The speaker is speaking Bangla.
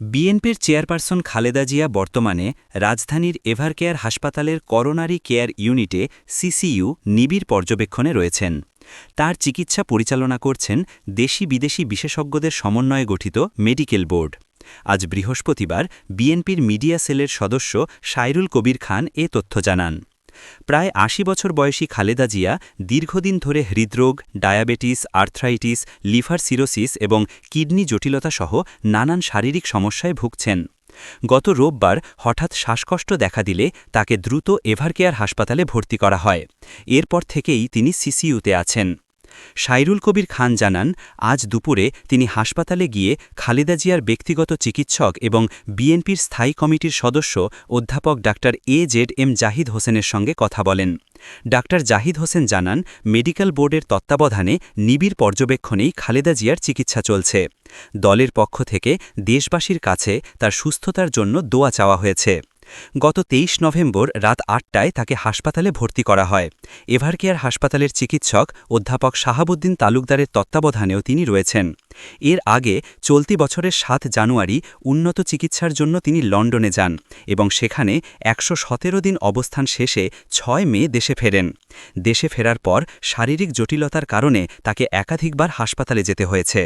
বিএনপির চেয়ারপারসন খালেদা জিয়া বর্তমানে রাজধানীর এভারকেয়ার হাসপাতালের করোনারি কেয়ার ইউনিটে সিসিইউ নিবিড় পর্যবেক্ষণে রয়েছেন। তার চিকিৎসা পরিচালনা করছেন দেশি বিদেশি বিশেষজ্ঞদের সমন্বয়ে গঠিত মেডিকেল বোর্ড। আজ বৃহস্পতিবার বিএনপির মিডিয়া সেলের সদস্য সাইরুল কবির খান এ তথ্য জানান। প্রায় ৮০ বছর বয়সী খালেদা জিয়া দীর্ঘদিন ধরে হৃদরোগ, ডায়াবেটিস, আর্থ্রাইটিস, লিভার সিরোসিস এবং কিডনি জটিলতাসহ নানান শারীরিক সমস্যায় ভুগছেন। গত রোববার হঠাৎ শ্বাসকষ্ট দেখা দিলে তাকে দ্রুত এভারকেয়ার হাসপাতালে ভর্তি করা হয়। এরপর থেকেই তিনি সিসিইউতে আছেন। সাইরুল কবির খান জানান, আজ দুপুরে তিনি হাসপাতালে গিয়ে খালেদা জিয়ার ব্যক্তিগত চিকিৎসক এবং বিএনপির স্থায়ী কমিটির সদস্য অধ্যাপক ডাক্তার এজেডএম জাহিদ হোসেনের সঙ্গে কথা বলেন। ডাক্তার জাহিদ হোসেন জানান, মেডিকেল বোর্ডের তত্ত্বাবধানে নিবিড় পর্যবেক্ষণেই খালেদা জিয়ার চিকিৎসা চলছে। দলের পক্ষ থেকে দেশবাসীর কাছে তার সুস্থতার জন্য দোয়া চাওয়া হয়েছে। গত ২৩ নভেম্বর রাত ৮টায় তাকে হাসপাতালে ভর্তি করা হয়। এভারকেয়ার হাসপাতালের চিকিৎসক অধ্যাপক শাহাবুদ্দিন তালুকদারের তত্ত্বাবধানেও তিনি রয়েছেন। এর আগে চলতি বছরের ৭ জানুয়ারি উন্নত চিকিৎসার জন্য তিনি লন্ডনে যান এবং সেখানে ১১৭ দিন অবস্থান শেষে ৬ মে দেশে ফেরেন। দেশে ফেরার পর শারীরিক জটিলতার কারণে তাকে একাধিকবার হাসপাতালে যেতে হয়েছে।